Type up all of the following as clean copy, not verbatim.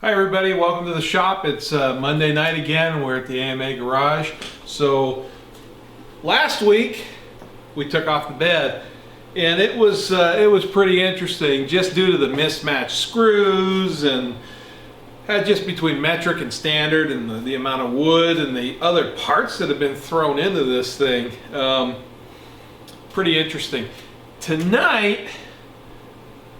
Hi everybody, welcome to the shop. It's Monday night again. We're at the AMA garage. So last week we took off the bed and it was pretty interesting just due to the mismatched screws and just between metric and standard and the amount of wood and the other parts that have been thrown into this thing. Pretty interesting. Tonight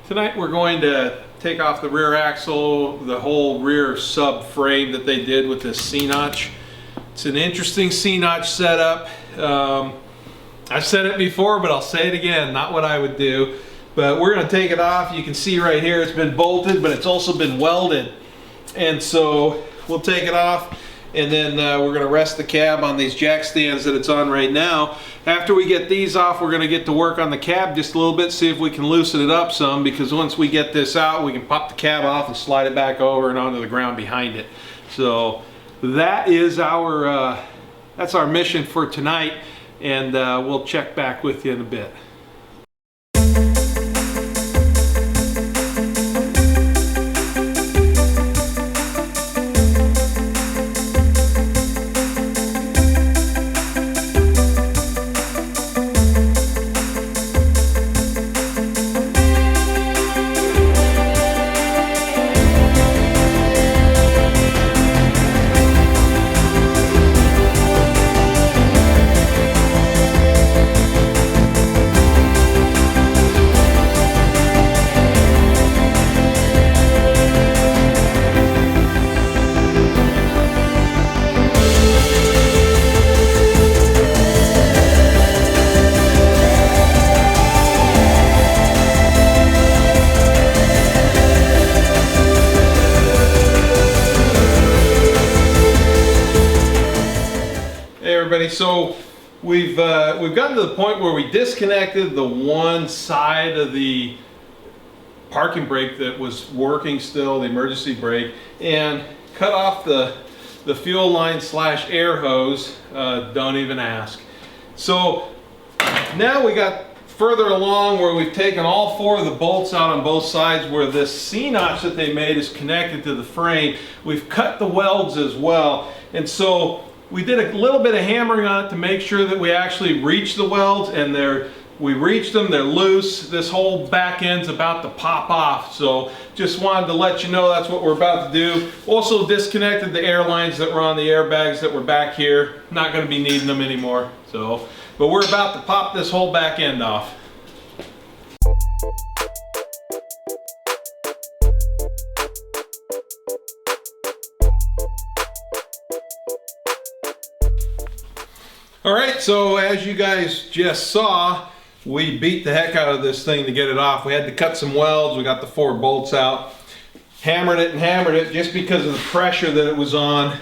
we're going to take off the rear axle, the whole rear sub frame that they did with this C-notch. It's an interesting C-notch setup. I've said it before, but I'll say it again, not what I would do. But we're gonna take it off. You can see right here it's been bolted, but it's also been welded. And so we'll take it off and then we're gonna rest the cab on these jack stands that it's on right now. After we get these off, we're gonna get to work on the cab just a little bit, see if we can loosen it up some, because once we get this out, we can pop the cab off and slide it back over and onto the ground behind it. So that is that's our mission for tonight, and we'll check back with you in a bit. So we've gotten to the point where we disconnected the one side of the parking brake that was working still, the emergency brake, and cut off the fuel line / air hose. Don't even ask. So now we got further along where we've taken all 4 of the bolts out on both sides where this C-notch that they made is connected to the frame. We've cut the welds as well, and so we did a little bit of hammering on it to make sure that we actually reach the welds, and we reached them, they're loose. This whole back end's about to pop off, so just wanted to let you know that's what we're about to do. Also disconnected the air lines that were on the airbags that were back here. Not going to be needing them anymore, but we're about to pop this whole back end off. All right, so as you guys just saw, we beat the heck out of this thing to get it off. We had to cut some welds. We got the 4 bolts out, hammered it just because of the pressure that it was on,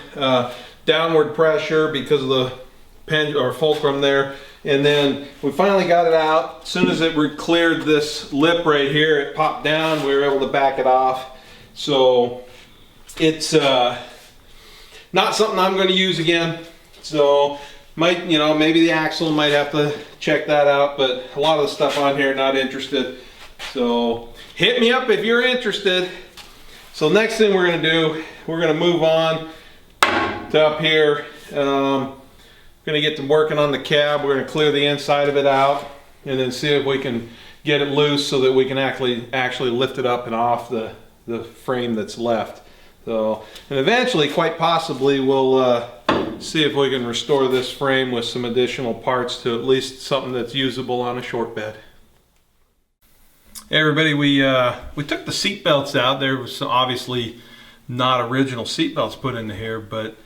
downward pressure because of the fulcrum there. And then we finally got it out. As soon as it cleared this lip right here, it popped down. We were able to back it off. So it's not something I'm going to use again. So maybe the axle, might have to check that out, but a lot of the stuff on here, not interested. So hit me up if you're interested. So next thing we're gonna do, we're gonna move on to up here. Gonna get to working on the cab. We're gonna clear the inside of it out and then see if we can get it loose so that we can actually lift it up and off the frame that's left. So, and eventually, quite possibly, we'll see if we can restore this frame with some additional parts to at least something that's usable on a short bed. Hey everybody, we took the seat belts out. There was obviously not original seat belts put into here, but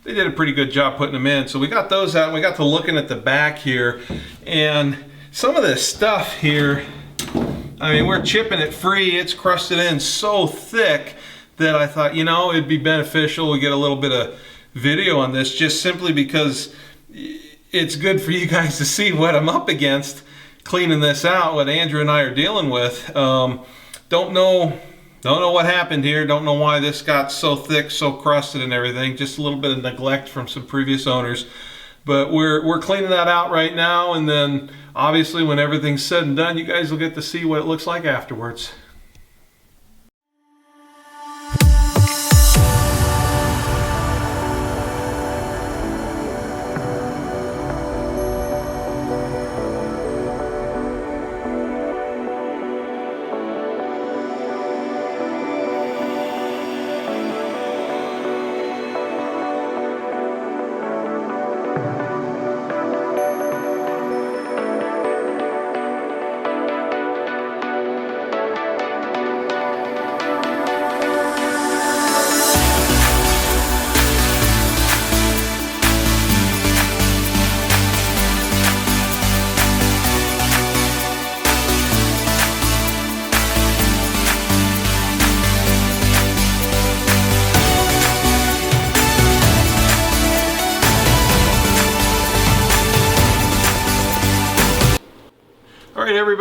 they did a pretty good job putting them in. So we got those out and we got to looking at the back here, and some of this stuff here, I mean, we're chipping it free. It's crusted in so thick that I thought, it'd be beneficial we get a little bit of video on this, just simply because it's good for you guys to see what I'm up against cleaning this out, what Andrew and I are dealing with. Don't know what happened here, don't know why this got so thick, so crusted and everything. Just a little bit of neglect from some previous owners. But we're cleaning that out right now, and then obviously when everything's said and done, you guys will get to see what it looks like afterwards.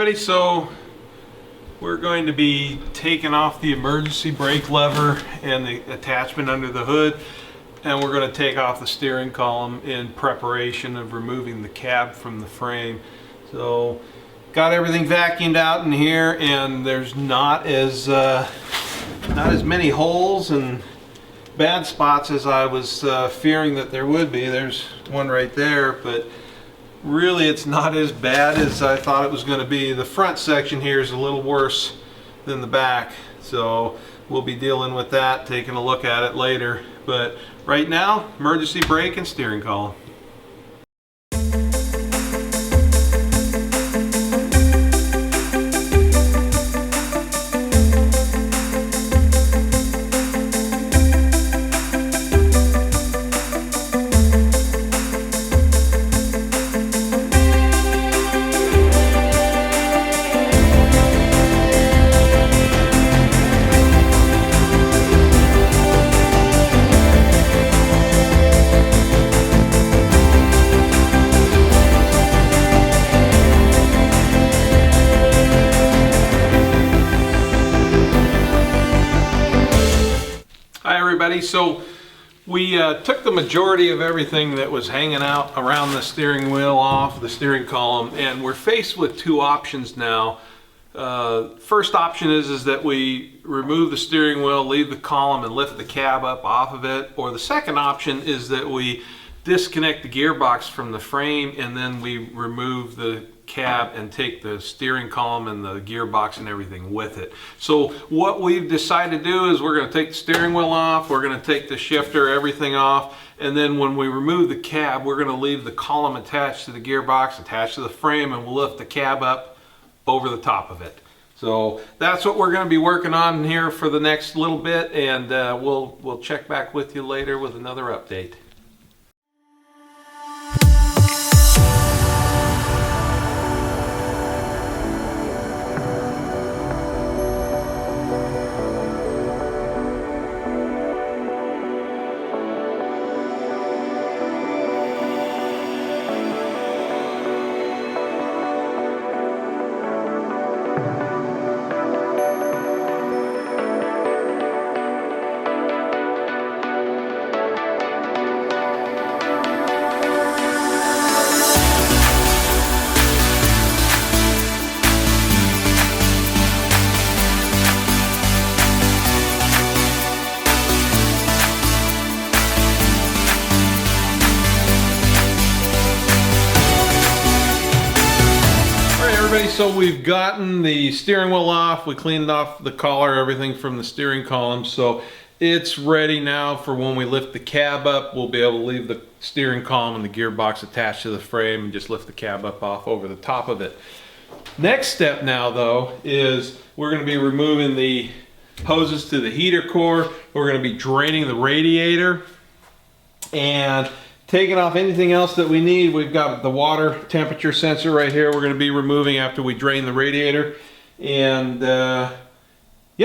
everybody, so we're going to be taking off the emergency brake lever and the attachment under the hood, and we're going to take off the steering column in preparation of removing the cab from the frame. So got everything vacuumed out in here, and there's not as many holes and bad spots as I was fearing that there would be. There's one right there, but really it's not as bad as I thought it was going to be. The front section here is a little worse than the back, so we'll be dealing with that, taking a look at it later. But right now, emergency brake and steering column. So we took the majority of everything that was hanging out around the steering wheel off the steering column, and we're faced with two options now. First option is that we remove the steering wheel, leave the column, and lift the cab up off of it. Or the second option is that we disconnect the gearbox from the frame, and then we remove the cab and take the steering column and the gearbox and everything with it. So what we've decided to do is we're going to take the steering wheel off, we're going to take the shifter, everything off, and then when we remove the cab, we're going to leave the column attached to the gearbox, attached to the frame, and we'll lift the cab up over the top of it. So that's what we're going to be working on here for the next little bit, and we'll check back with you later with another update. So we've gotten the steering wheel off, we cleaned off the collar, everything from the steering column, so it's ready now for when we lift the cab up. We'll be able to leave the steering column and the gearbox attached to the frame and just lift the cab up off over the top of it. Next step now though is we're going to be removing the hoses to the heater core. We're going to be draining the radiator and taking off anything else that we need. We've got the water temperature sensor right here we're going to be removing after we drain the radiator. And yeah,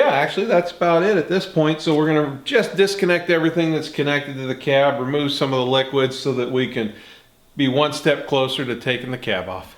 actually that's about it at this point. So we're going to just disconnect everything that's connected to the cab, remove some of the liquids so that we can be one step closer to taking the cab off.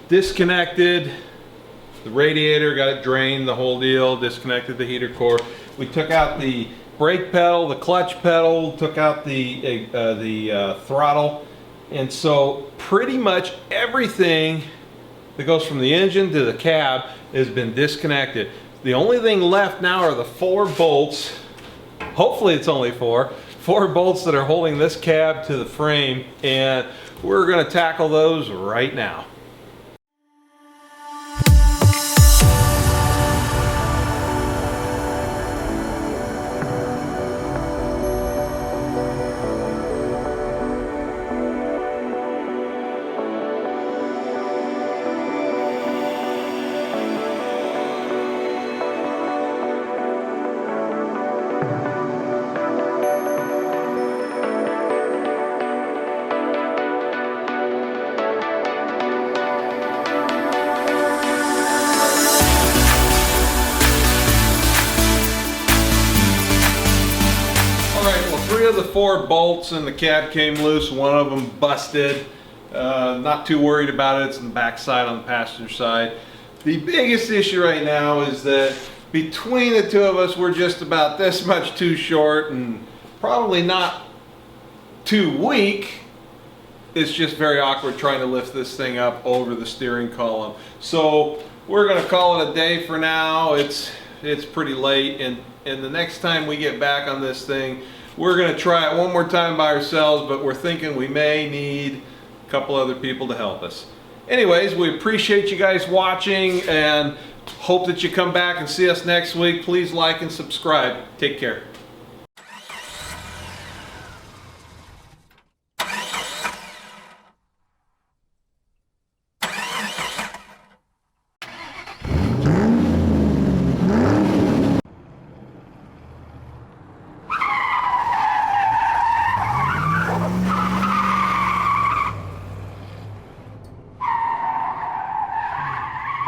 Disconnected the radiator, got it drained, the whole deal, disconnected the heater core. We took out the brake pedal, the clutch pedal, took out the throttle, And so pretty much everything that goes from the engine to the cab has been disconnected. The only thing left now are the 4 bolts. Hopefully it's only 4 bolts that are holding this cab to the frame, and we're going to tackle those right now. Three of the 4 bolts in the cab came loose. One of them busted. Not too worried about it. It's on the back side on the passenger side. The biggest issue right now is that between the two of us, we're just about this much too short and probably not too weak. It's just very awkward trying to lift this thing up over the steering column. So we're going to call it a day for now. It's pretty late, and the next time we get back on this thing, we're going to try it one more time by ourselves, but we're thinking we may need a couple other people to help us. Anyways, we appreciate you guys watching and hope that you come back and see us next week. Please like and subscribe. Take care.